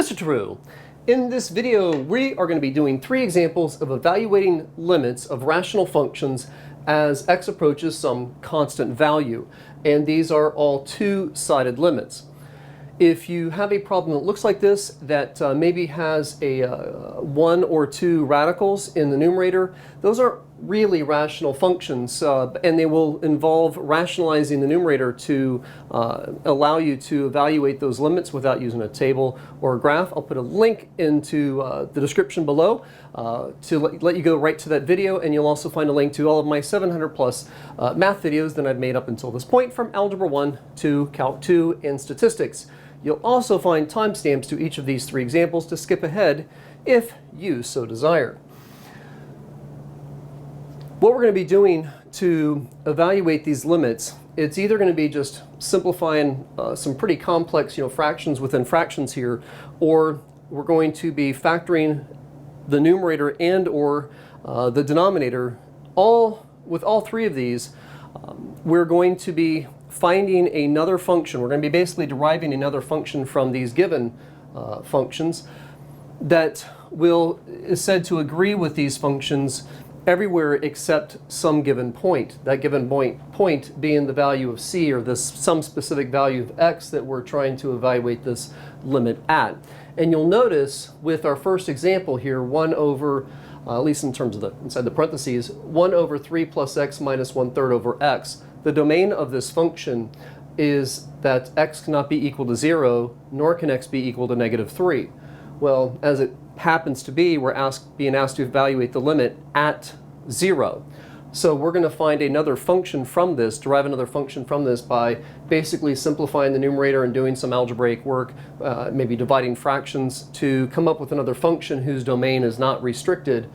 Mr. True, in this video we are going to be doing 3 examples of evaluating limits of rational functions as x approaches some constant value, and these are all two-sided limits. If you have a problem that looks like this, that maybe has a 1 or 2 radicals in the numerator, those are really rational functions, and they will involve rationalizing the numerator to allow you to evaluate those limits without using a table or a graph. I'll put a link into the description below to let you go right to that video, and you'll also find a link to all of my 700 plus math videos that I've made up until this point, from Algebra 1 to Calc 2 and Statistics. You'll also find timestamps to each of these 3 examples to skip ahead if you so desire. What we're going to be doing to evaluate these limits, it's either going to be just simplifying some pretty complex, fractions within fractions here, or we're going to be factoring the numerator and or the denominator. With all 3 of these, we're going to be finding another function. We're going to be basically deriving another function from these given functions that is said to agree with these functions everywhere except some given point. That given point being the value of c, or some specific value of x that we're trying to evaluate this limit at. And you'll notice with our first example here, 1 over, at least in terms of inside the parentheses, 1 over 3 plus x minus 1/3 over x. The domain of this function is that x cannot be equal to 0, nor can x be equal to -3. Well, as it happens to be, we're being asked to evaluate the limit at 0. So we're going to find another function from this, derive another function from this by basically simplifying the numerator and doing some algebraic work, maybe dividing fractions to come up with another function whose domain is not restricted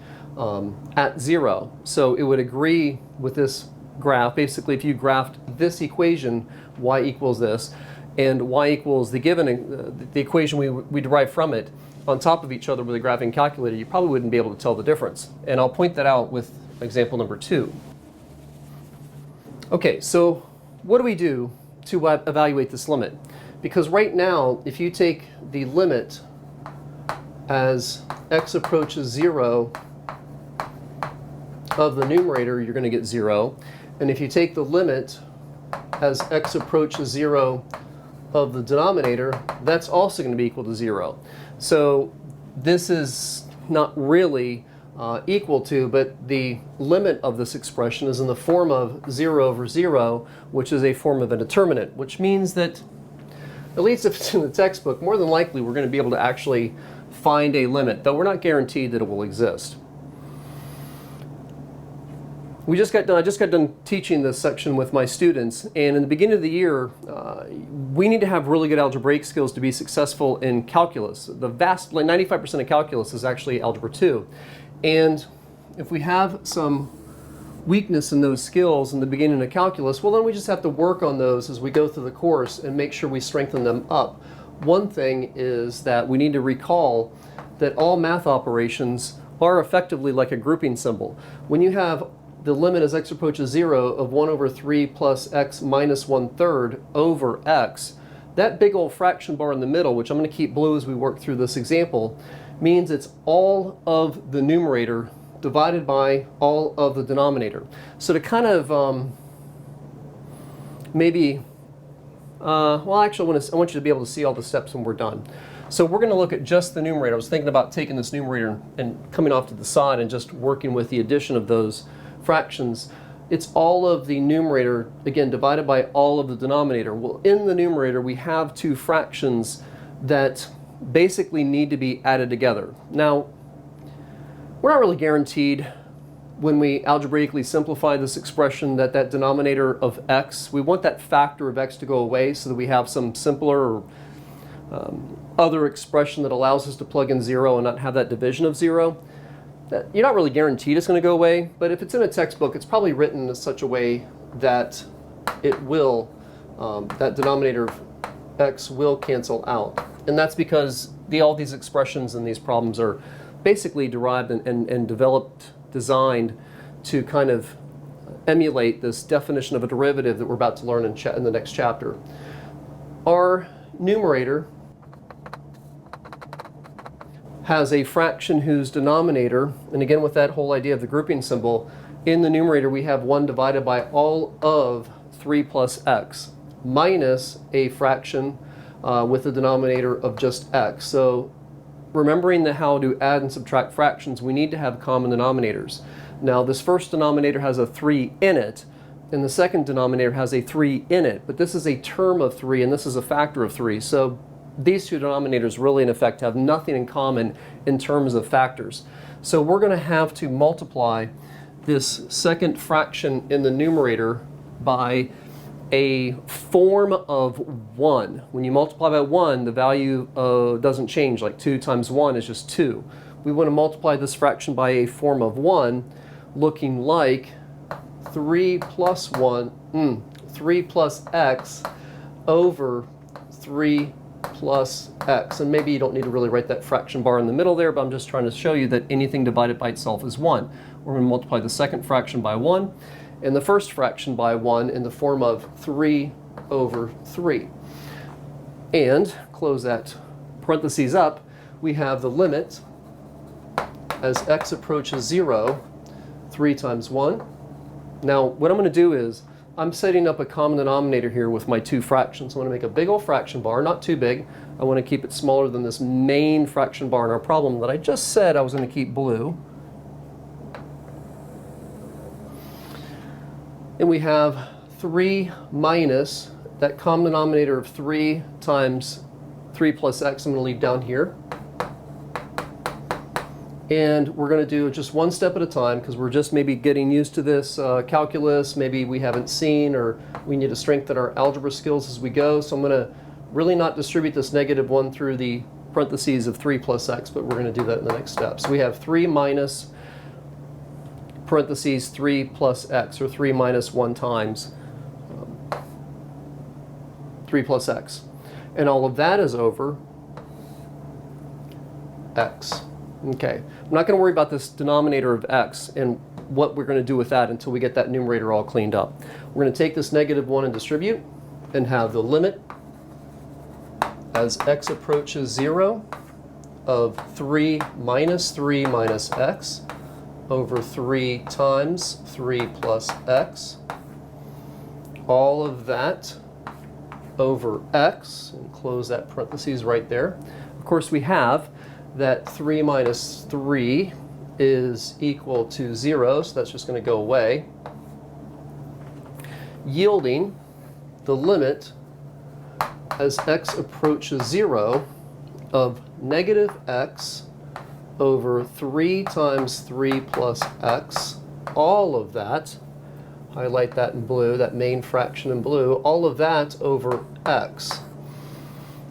at 0. So it would agree with this graph. Basically, if you graphed this equation, y equals this, and y equals the given, the equation we derive from it, on top of each other with a graphing calculator, you probably wouldn't be able to tell the difference. And I'll point that out with example number 2. Okay, so what do we do to evaluate this limit? Because right now, if you take the limit as x approaches 0 of the numerator, you're going to get 0. And if you take the limit as x approaches 0 of the denominator, that's also going to be equal to 0. So this is not really equal to, but the limit of this expression is in the form of 0 over 0, which is a form of a determinant, which means that, at least if it's in the textbook, more than likely we're going to be able to actually find a limit, though we're not guaranteed that it will exist. I just got done teaching this section with my students, and in the beginning of the year, we need to have really good algebraic skills to be successful in calculus. The vast, like 95% of calculus is actually algebra 2. And if we have some weakness in those skills in the beginning of calculus, well, then we just have to work on those as we go through the course and make sure we strengthen them up. One thing is that we need to recall that all math operations are effectively like a grouping symbol. When you have the limit as x approaches 0 of 1 over 3 plus x minus 1/3 over x, that big old fraction bar in the middle, which I'm going to keep blue as we work through this example, means it's all of the numerator divided by all of the denominator. So to kind of well, actually I want you to be able to see all the steps when we're done. So we're going to look at just the numerator. I was thinking about taking this numerator and coming off to the side and just working with the addition of those fractions. It's all of the numerator, again, divided by all of the denominator. Well, in the numerator, we have 2 fractions that basically need to be added together. Now, we're not really guaranteed when we algebraically simplify this expression that that denominator of x, we want that factor of x to go away so that we have some simpler or other expression that allows us to plug in 0 and not have that division of 0. You're not really guaranteed it's going to go away, but if it's in a textbook, it's probably written in such a way that it will, that denominator of x will cancel out. And that's because all these expressions and these problems are basically derived and developed, designed to kind of emulate this definition of a derivative that we're about to learn in the next chapter. Our numerator has a fraction whose denominator, and again with that whole idea of the grouping symbol, in the numerator we have 1 divided by all of 3 plus x, minus a fraction with the denominator of just x. So remembering how to add and subtract fractions, we need to have common denominators. Now this first denominator has a 3 in it, and the second denominator has a 3 in it, but this is a term of 3 and this is a factor of 3. So these two denominators really in effect have nothing in common in terms of factors. So we're going to have to multiply this second fraction in the numerator by a form of 1. When you multiply by 1, the value doesn't change, like 2 times 1 is just 2. We want to multiply this fraction by a form of 1 looking like 3 plus x over 3 plus x. And maybe you don't need to really write that fraction bar in the middle there, but I'm just trying to show you that anything divided by itself is 1. We're going to multiply the second fraction by 1 and the first fraction by 1 in the form of 3 over 3. And close that parentheses up, we have the limit as x approaches 0, 3 times 1. Now what I'm going to do is I'm setting up a common denominator here with my two fractions. I want to make a big old fraction bar, not too big. I want to keep it smaller than this main fraction bar in our problem that I just said I was going to keep blue. And we have 3 minus that common denominator of 3 times 3 plus x. I'm going to leave down here. And we're going to do just one step at a time because we're just maybe getting used to this calculus. Maybe we haven't seen, or we need to strengthen our algebra skills as we go. So I'm going to really not distribute this -1 through the parentheses of 3 plus x, but we're going to do that in the next step. So we have 3 minus parentheses 3 plus x, or 3 minus 1 times 3 plus x. And all of that is over x. Okay, I'm not going to worry about this denominator of x and what we're going to do with that until we get that numerator all cleaned up. We're going to take this -1 and distribute and have the limit as x approaches 0 of 3 minus x over 3 times 3 plus x. All of that over x, and close that parentheses right there. Of course we have that 3 minus 3 is equal to 0, so that's just going to go away, yielding the limit as x approaches 0 of -x over 3 times 3 plus x, all of that, highlight that in blue, that main fraction in blue, all of that over x.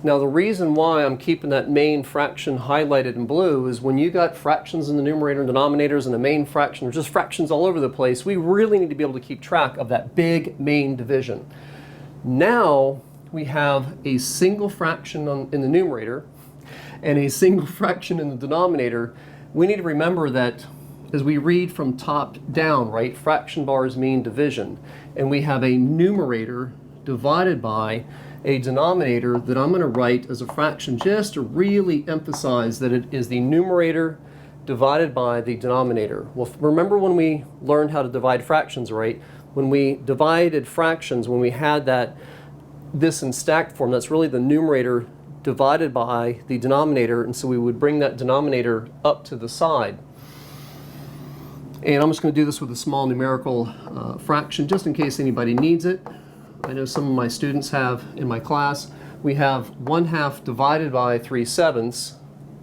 Now the reason why I'm keeping that main fraction highlighted in blue is when you got fractions in the numerator and denominators and a main fraction, or just fractions all over the place, we really need to be able to keep track of that big main division. Now we have a single fraction in the numerator and a single fraction in the denominator. We need to remember that as we read from top down, right, fraction bars mean division, and we have a numerator divided by a denominator that I'm going to write as a fraction just to really emphasize that it is the numerator divided by the denominator. Well, remember when we learned how to divide fractions, right? When we divided fractions, when we had this in stacked form, that's really the numerator divided by the denominator, and so we would bring that denominator up to the side. And I'm just going to do this with a small numerical fraction just in case anybody needs it. I know some of my students have in my class. We have 1/2 divided by 3/7.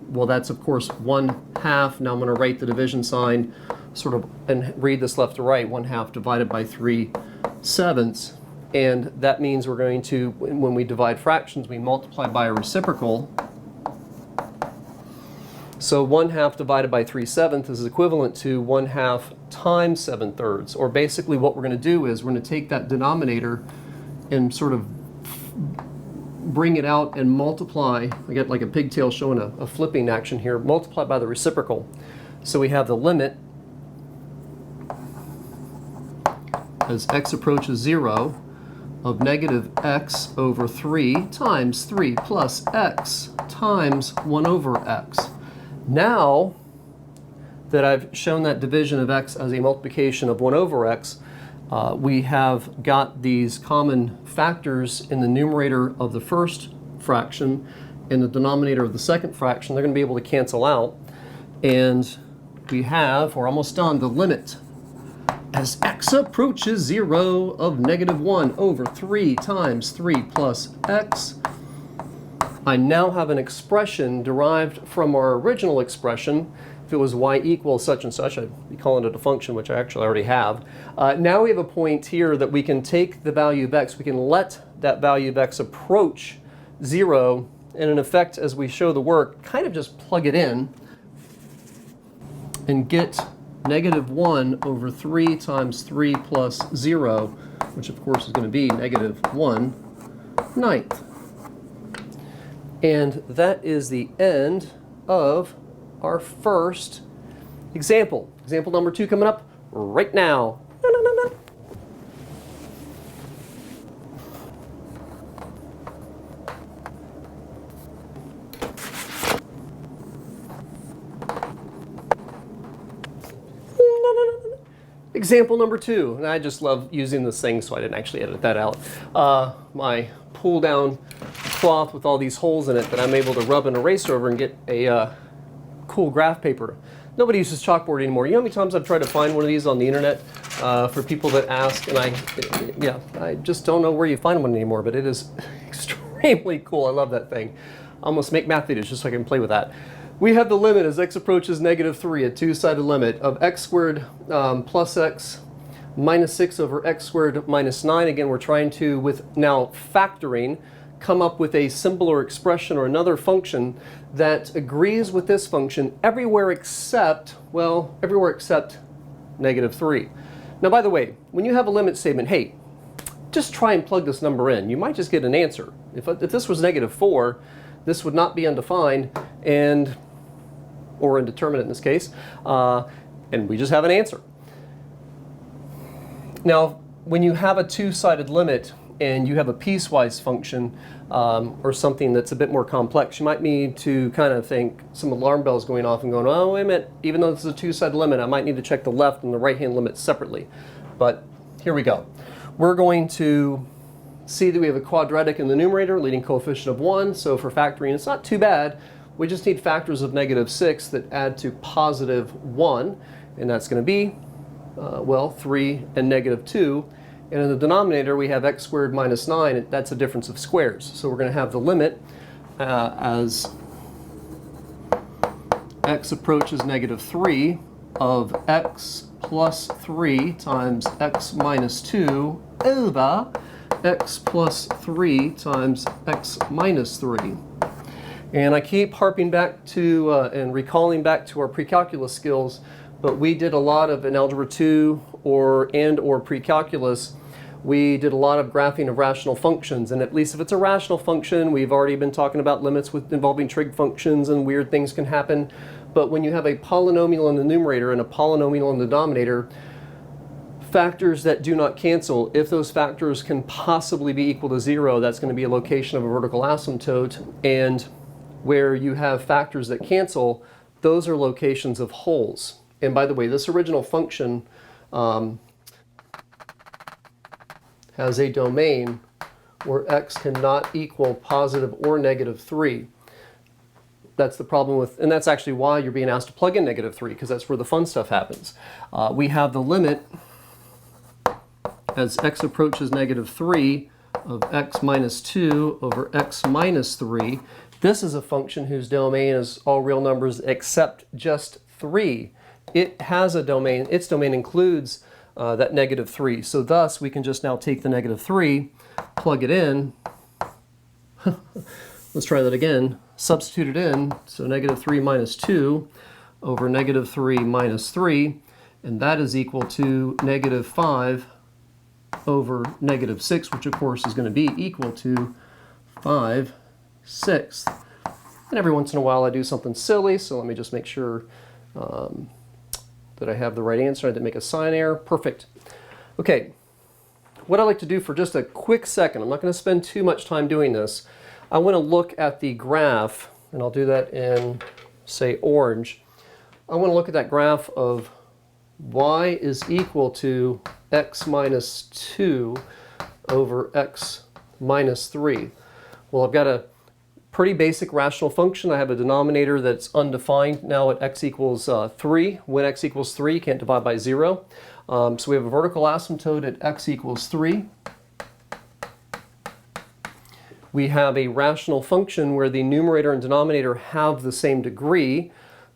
Well, that's of course 1/2. Now I'm going to write the division sign sort of and read this left to right. 1/2 divided by 3/7. And that means we're going to, when we divide fractions, we multiply by a reciprocal. So 1/2 divided by 3/7 is equivalent to 1/2 times 7/3. Or basically what we're going to do is we're going to take that denominator and sort of bring it out and multiply. I get like a pigtail showing a flipping action here. Multiply by the reciprocal. So we have the limit as x approaches 0 of -x over 3 times 3 plus x times 1 over x. Now that I've shown that division of x as a multiplication of 1 over x, we have got these common factors in the numerator of the first fraction and the denominator of the second fraction. They're going to be able to cancel out. And we have, we're almost done, the limit as x approaches 0 of negative 1 over 3 times 3 plus x. I now have an expression derived from our original expression. If it was y equals such and such, I'd be calling it a function, which I actually already have. Now we have a point here that we can take the value of x, we can let that value of x approach 0, and in effect, as we show the work, kind of just plug it in and get negative 1 over 3 times 3 plus 0, which of course is going to be negative 1/9. And that is the end of our first example. Example number 2 coming up right now. Example number 2, and I just love using this thing, so I didn't actually edit that out. My pull down cloth with all these holes in it that I'm able to rub an eraser over and get a cool graph paper. Nobody uses chalkboard anymore. You know how many times I've tried to find one of these on the internet for people that ask, and I just don't know where you find one anymore, but it is extremely cool. I love that thing. I almost make math videos just so I can play with that. We have the limit as x approaches negative 3, a two-sided limit of x squared plus x minus 6 over x squared minus 9. Again, we're trying to, with now factoring, come up with a simpler expression or another function that agrees with this function everywhere except, well, everywhere except negative 3. Now, by the way, when you have a limit statement, hey, just try and plug this number in. You might just get an answer. If this was negative 4, this would not be undefined, or indeterminate in this case, and we just have an answer. Now, when you have a two-sided limit and you have a piecewise function or something that's a bit more complex, you might need to kind of think some alarm bells going off and going, oh, wait a minute, even though this is a two-sided limit, I might need to check the left and the right-hand limit separately. But here we go. We're going to see that we have a quadratic in the numerator, leading coefficient of 1, so for factoring, it's not too bad. We just need factors of negative 6 that add to positive 1, and that's going to be, well, 3 and negative 2. And in the denominator, we have x squared minus 9. That's a difference of squares. So we're going to have the limit as x approaches negative 3 of x plus 3 times x minus 2 over x plus 3 times x minus 3. And I keep harping back to and recalling back to our pre-calculus skills, but we did a lot of in Algebra 2 or pre-calculus, we did a lot of graphing of rational functions. And at least if it's a rational function, we've already been talking about limits involving trig functions and weird things can happen. But when you have a polynomial in the numerator and a polynomial in the denominator, factors that do not cancel, if those factors can possibly be equal to 0, that's going to be a location of a vertical asymptote. And where you have factors that cancel, those are locations of holes. And by the way, this original function has a domain where x cannot equal positive or negative 3. That's the problem with, and that's actually why you're being asked to plug in negative 3, because that's where the fun stuff happens. We have the limit as x approaches negative 3 of x minus 2 over x minus 3. This is a function whose domain is all real numbers except just 3. It has a domain, its domain includes that negative 3. So thus, we can just now take the negative 3, plug it in. Let's try that again. Substitute it in. So negative 3 minus 2 over negative 3 minus 3. And that is equal to negative 5 over negative 6, which of course is going to be equal to 5/6. And every once in a while I do something silly, so let me just make sure that I have the right answer. I didn't make a sign error. Perfect. Okay, what I'd like to do for just a quick second, I'm not going to spend too much time doing this. I want to look at the graph, and I'll do that in say orange, I want to look at that graph of y is equal to x minus 2 over x minus 3. Well, I've got a pretty basic rational function. I have a denominator that's undefined now at x equals 3. When x equals 3, you can't divide by 0. So we have a vertical asymptote at x equals 3. We have a rational function where the numerator and denominator have the same degree.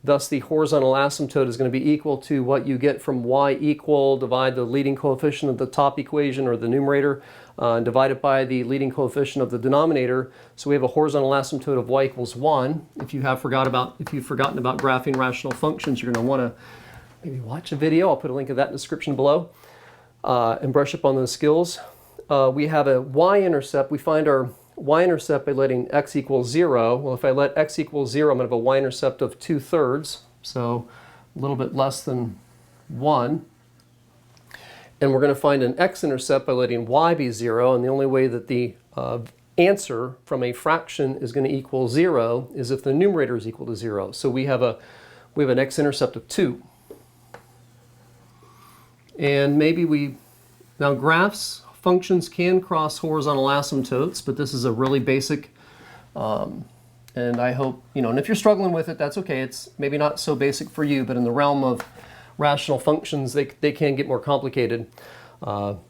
Thus, the horizontal asymptote is going to be equal to what you get from y equal, divide the leading coefficient of the top equation or the numerator, divide it by the leading coefficient of the denominator. So we have a horizontal asymptote of y equals 1. If you've forgotten about graphing rational functions, you're going to want to maybe watch a video. I'll put a link to that in the description below and brush up on those skills. We have a y-intercept. We find our y-intercept by letting x equals 0. Well, if I let x equals 0, I'm going to have a y-intercept of 2/3, so a little bit less than 1. And we're going to find an x-intercept by letting y be 0, and the only way that the answer from a fraction is going to equal 0 is if the numerator is equal to 0. So we have an x-intercept of 2. And maybe now graphs, functions can cross horizontal asymptotes, but this is a really basic, and I hope, and if you're struggling with it, that's okay. It's maybe not so basic for you, but in the realm of rational functions, they can get more complicated. And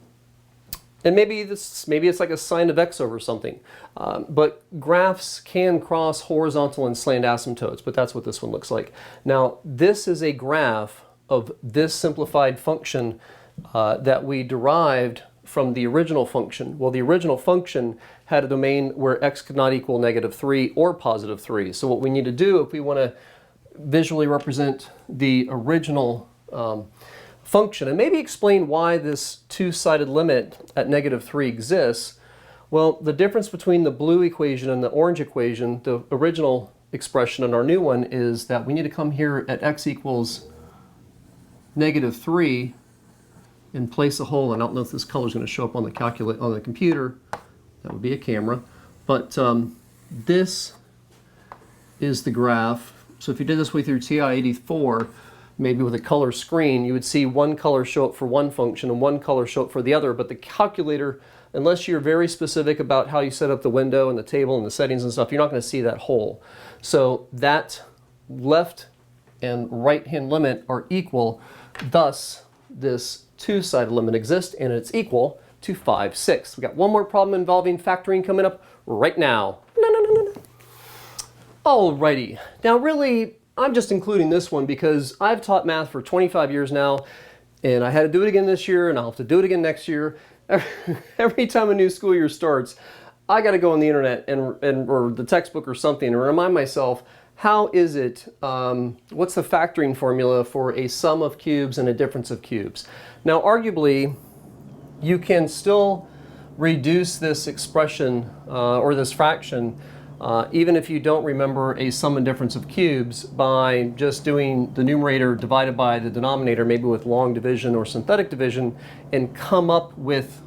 maybe it's like a sine of x over something. But graphs can cross horizontal and slant asymptotes, but that's what this one looks like. Now, this is a graph of this simplified function that we derived from the original function. Well, the original function had a domain where x could not equal -3 or +3. So what we need to do if we want to visually represent the original function and maybe explain why this two-sided limit at -3 exists, well, the difference between the blue equation and the orange equation, the original expression and our new one, is that we need to come here at x equals -3 and place a hole. And I don't know if this color is going to show up on the computer. That would be a camera. But this is the graph. So if you did this way through TI-84, maybe with a color screen, you would see one color show up for one function and one color show up for the other. But the calculator, unless you're very specific about how you set up the window and the table and the settings and stuff, you're not going to see that hole. So that left and right-hand limit are equal. Thus, this two-sided limit exists, and it's equal to 5/6. We got one more problem involving factoring coming up right now. Alrighty. Now, really, I'm just including this one because I've taught math for 25 years now, and I had to do it again this year, and I'll have to do it again next year. Every time a new school year starts, I got to go on the internet or the textbook or something and remind myself, how is it, what's the factoring formula for a sum of cubes and a difference of cubes? Now, arguably, you can still reduce this expression or this fraction even if you don't remember a sum and difference of cubes by just doing the numerator divided by the denominator, maybe with long division or synthetic division, and come up with,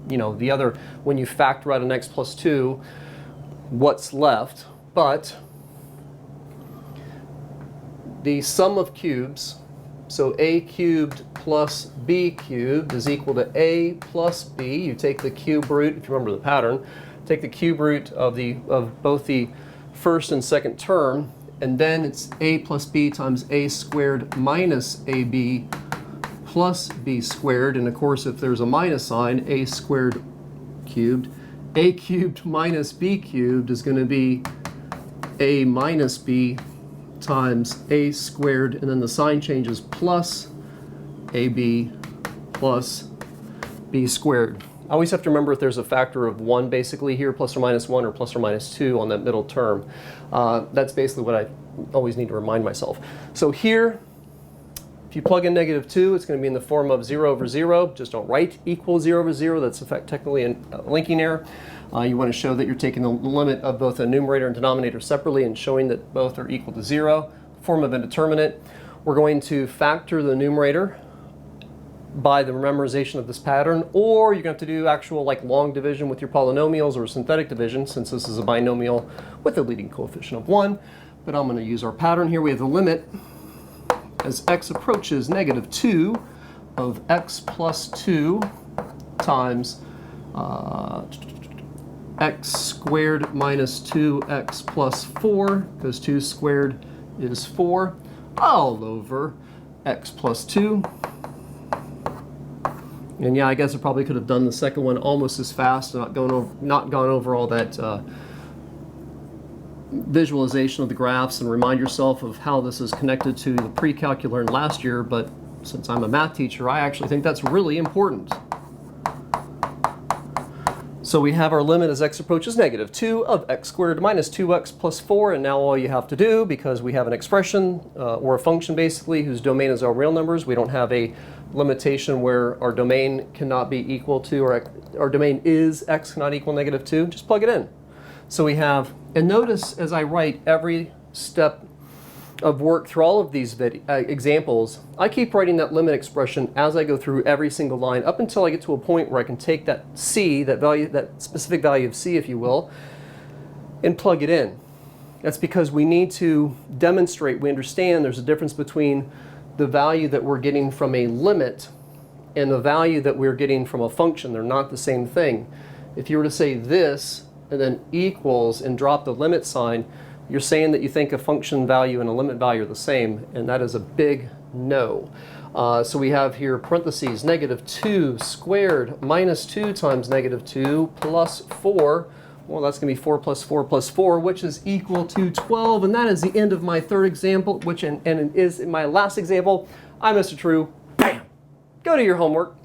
the other, when you factor out an x plus 2, what's left. But the sum of cubes, so a cubed plus b cubed is equal to a plus b. You take the cube root, if you remember the pattern, take the cube root of both the first and second term, and then it's a plus b times a squared minus ab plus b squared. And of course, if there's a minus sign, a squared cubed. A cubed minus b cubed is going to be a minus b times a squared, and then the sign changes, plus ab plus b squared. I always have to remember if there's a factor of 1 basically here, plus or minus 1 or plus or minus 2 on that middle term. That's basically what I always need to remind myself. So here, if you plug in -2, it's going to be in the form of 0 over 0. Just don't write equal 0 over 0. That's technically a linking error. You want to show that you're taking the limit of both the numerator and denominator separately and showing that both are equal to 0. Form of indeterminate. We're going to factor the numerator by the memorization of this pattern, or you're going to have to do actual long division with your polynomials or synthetic division, since this is a binomial with a leading coefficient of 1. but I'm going to use our pattern here. We have the limit as x approaches negative 2 of x plus 2 times x squared minus 2x plus 4, because 2 squared is 4, all over x plus 2. And yeah, I guess I probably could have done the second one almost as fast, not gone over all that visualization of the graphs, and remind yourself of how this is connected to the pre-calc you learned last year. But since I'm a math teacher, I actually think that's really important. So we have our limit as x approaches negative 2 of x squared minus 2x plus 4, and now all you have to do, because we have an expression or a function basically whose domain is our real numbers, we don't have a limitation where our domain cannot be equal to, or our domain is x cannot equal negative 2, just plug it in. So we have, and notice as I write every step of work through all of these examples, I keep writing that limit expression as I go through every single line up until I get to a point where I can take that c, that value, that specific value of c, if you will, and plug it in. That's because we need to demonstrate, we understand there's a difference between the value that we're getting from a limit and the value that we're getting from a function. They're not the same thing. If you were to say this and then equals and drop the limit sign, you're saying that you think a function value and a limit value are the same, and that is a big no. So we have here parentheses, negative 2 squared minus 2 times negative 2 plus 4. Well, that's going to be 4 plus 4 plus 4, which is equal to 12. And that is the end of my third example, which and it is my last example. I missed a true. Bam! Go to your homework.